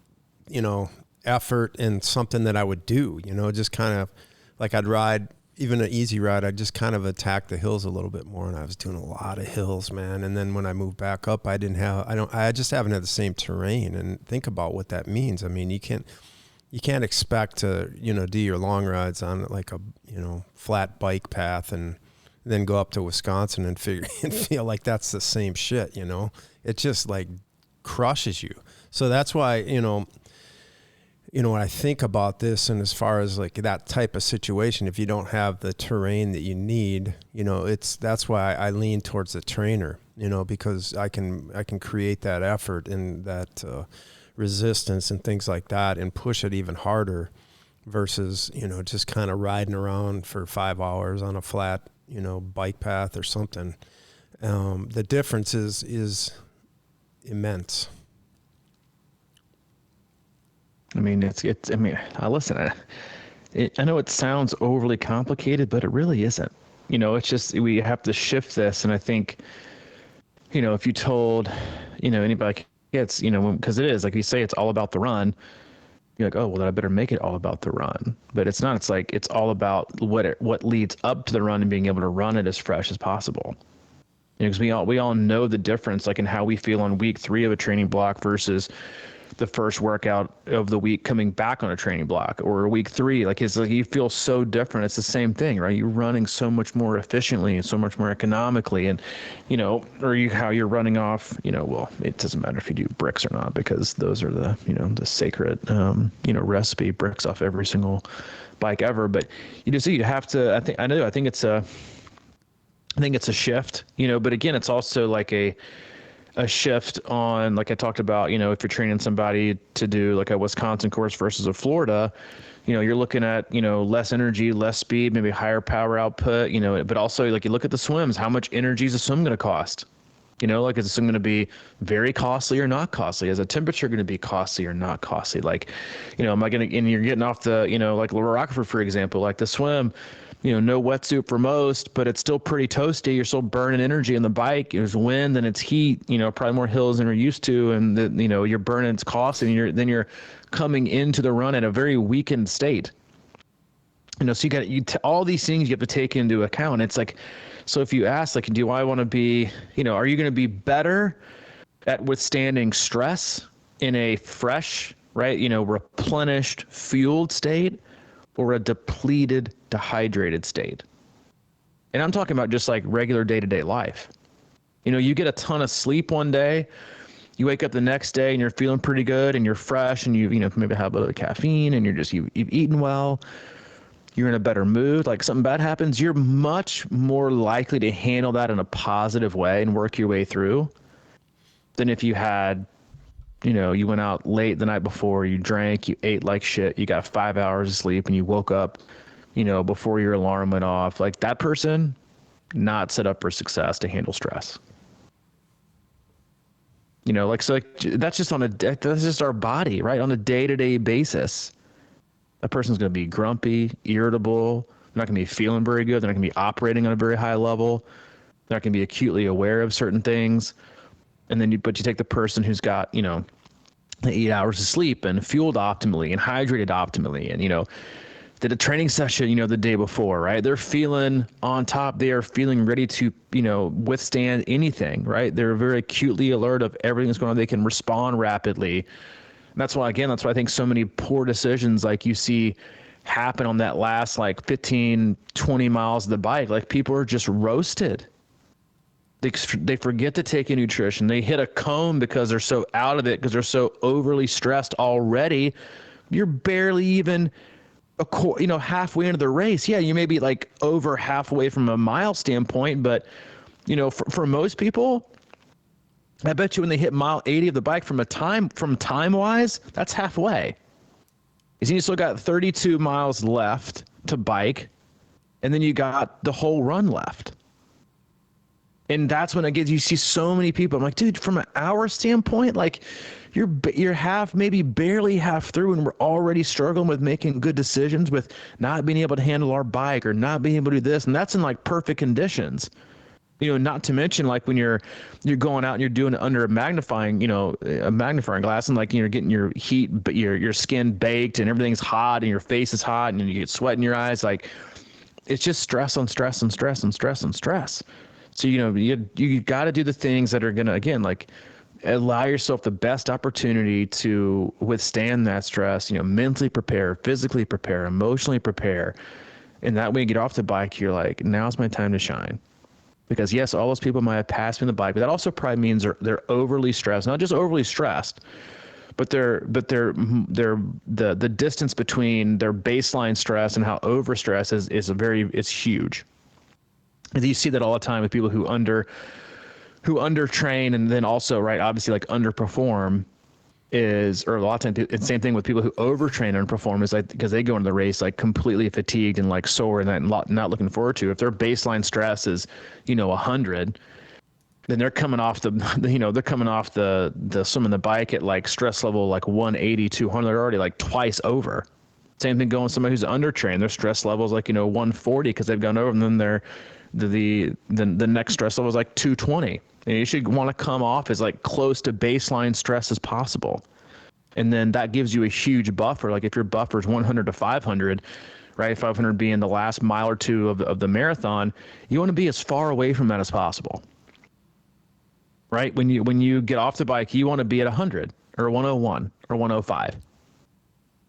effort and something that I would do, just kind of like I'd ride, even an easy ride, I'd just kind of attack the hills a little bit more. And I was doing a lot of hills, man. And then when I moved back up, I just haven't had the same terrain. And think about what that means. I mean, you can't expect to, do your long rides on like a, flat bike path and then go up to Wisconsin and feel like that's the same shit, you know? It just like crushes you. So that's why, you know, when I think about this, and as far as like that type of situation, if you don't have the terrain that you need, you know, that's why I lean towards the trainer, you know, because I can create that effort and that resistance and things like that and push it even harder versus, you know, just kind of riding around for 5 hours on a flat, you know, bike path or something. The difference is immense. I mean, I mean, I know it sounds overly complicated, but it really isn't. You know, it's just, we have to shift this. And I think, you know, if you told, you know, anybody, it's, you know, because it is, like you say, it's all about the run. You're like, oh, well, then I better make it all about the run. But it's not. It's like, it's all about what leads up to the run and being able to run it as fresh as possible. You know, because we all know the difference, like in how we feel on week 3 of a training block versus the first workout of the week coming back on a training block, or week 3. Like, it's like you feel so different. It's the same thing, right? You're running so much more efficiently and so much more economically, and, you know, how you're running off, you know, well, it doesn't matter if you do bricks or not, because those are the, you know, the sacred, you know, recipe, bricks off every single bike ever. But you just, you have to, I think it's a shift, you know, but again, it's also like a shift on, like I talked about, you know, if you're training somebody to do like a Wisconsin course versus a Florida, you know, you're looking at, you know, less energy, less speed, maybe higher power output, you know, but also like you look at the swims, how much energy is a swim going to cost? You know, like, is the swim going to be very costly or not costly? Is the temperature going to be costly or not costly? Like, you know, am I going to, and you're getting off the, you know, like Laura Rockford, for example, like the swim, you know, no wetsuit for most, but it's still pretty toasty. You're still burning energy on the bike. There's wind and it's heat, you know, probably more hills than you're used to. And you know, you're burning, it's costly, and then you're coming into the run in a very weakened state. You know, so all these things you have to take into account. It's like, so if you ask, like, do I want to be, you know, are you going to be better at withstanding stress in a fresh, right, you know, replenished, fueled state, or a depleted, dehydrated state? And I'm talking about just like regular day-to-day life. You know, you get a ton of sleep one day, you wake up the next day and you're feeling pretty good and you're fresh, and you know, maybe have a little caffeine, and you've eaten well, you're in a better mood. Like, something bad happens, you're much more likely to handle that in a positive way and work your way through than if you had, you know, you went out late the night before, you drank, you ate like shit, you got 5 hours of sleep, and you woke up, you know, before your alarm went off. Like, that person, not set up for success to handle stress. You know, like, so like, that's just our body, right? On a day-to-day basis, a person's going to be grumpy, irritable, they're not going to be feeling very good, they're not going to be operating on a very high level, they're not going to be acutely aware of certain things. And then you take the person who's got, you know, 8 hours of sleep and fueled optimally and hydrated optimally, and, you know, did a training session, you know, the day before, right? They're feeling on top. They are feeling ready to, you know, withstand anything, right? They're very acutely alert of everything that's going on. They can respond rapidly. And that's why I think so many poor decisions, like you see happen on that last like 15, 20 miles of the bike. Like, people are just roasted. They forget to take in nutrition. They hit a cone because they're so out of it, because they're so overly stressed already. You're barely even halfway into the race. Yeah, you may be like over halfway from a mile standpoint, but, you know, for most people, I bet you when they hit mile 80 of the bike from time wise, that's halfway. You still got 32 miles left to bike, and then you got the whole run left. And that's when you see so many people. I'm like, dude, from an hour standpoint, like, you're half, maybe barely half through, and we're already struggling with making good decisions, with not being able to handle our bike or not being able to do this. And that's in like perfect conditions. You know, not to mention like when you're going out and you're doing it under a magnifying glass, and like, you're getting your heat, but your skin baked and everything's hot and your face is hot and you get sweat in your eyes. Like, it's just stress on stress on stress on stress on stress. So, you know, you got to do the things that are going to, again, like, allow yourself the best opportunity to withstand that stress, you know, mentally prepare, physically prepare, emotionally prepare. And that way you get off the bike, you're like, now's my time to shine. Because yes, all those people might have passed me on the bike, but that also probably means they're overly stressed. Not just overly stressed, but the distance between their baseline stress and how overstressed is huge. And you see that all the time with people who undertrain, and then also, right, obviously like underperform, or a lot of times it's the same thing with people who overtrain and perform, is like because they go into the race like completely fatigued and like sore and not looking forward to. If their baseline stress is 100, then they're coming off the swim on the bike at like stress level like 180, 200. They're already like twice over. Same thing going with somebody who's undertrained. Their stress level is like 140 because they've gone over, and then the next stress level is like 220. And you should want to come off as like close to baseline stress as possible. And then that gives you a huge buffer. Like if your buffer is 100 to 500, right? 500 being the last mile or two of the marathon, you want to be as far away from that as possible. Right? When you get off the bike, you want to be at 100 or 101 or 105.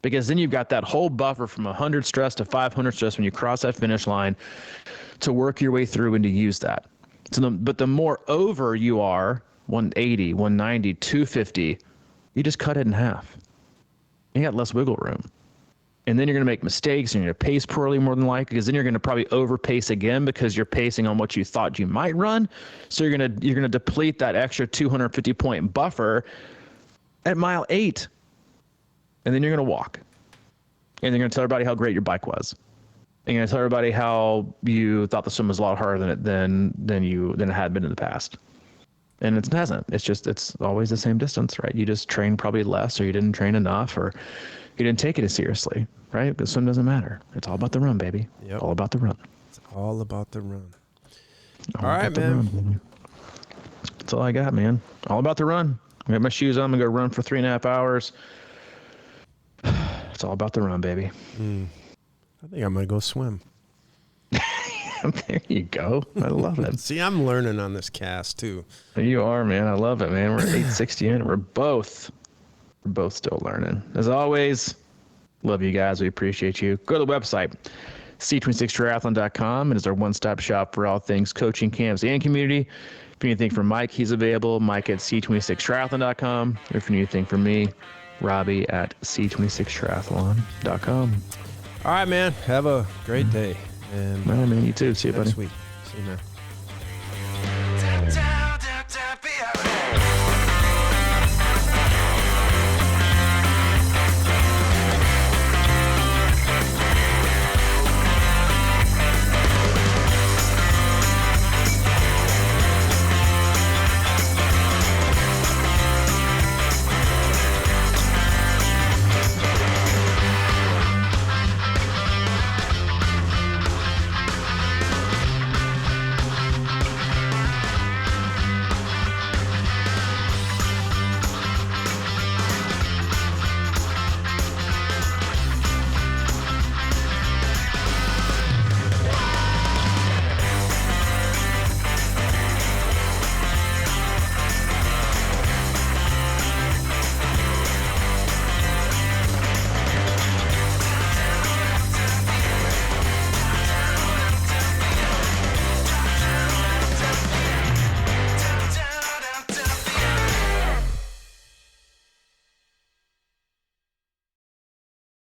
Because then you've got that whole buffer from 100 stress to 500 stress when you cross that finish line to work your way through and to use that. But the more over you are, 180, 190, 250, you just cut it in half. You got less wiggle room. And then you're going to make mistakes, and you're going to pace poorly more than likely, because then you're going to probably overpace again because you're pacing on what you thought you might run. So you're going to deplete that extra 250 point buffer at mile 8. And then you're going to walk. And you're going to tell everybody how great your bike was. And you're going to tell everybody how you thought the swim was a lot harder than it had been in the past. And it hasn't. It's always the same distance, right? You just trained probably less, or you didn't train enough, or you didn't take it as seriously, right? Because swim doesn't matter. It's all about the run, baby. Yep. All about the run. It's all about the run. All right, man. Run, that's all I got, man. All about the run. I got my shoes on. I'm going to go run for 3.5 hours. It's all about the run, baby. I think I'm going to go swim. There you go. I love it. See, I'm learning on this cast too. You are, man. I love it, man. We're at 860 in. We're both still learning. As always, love you guys. We appreciate you. Go to the website, c26triathlon.com. It is our one-stop shop for all things coaching, camps, and community. If you need anything from Mike, he's available. Mike at c26triathlon.com. If you need anything from me, Robbie at c26triathlon.com. All right, man. Have a great day. And all right, man. You too. See you, buddy. Next week. See you, man.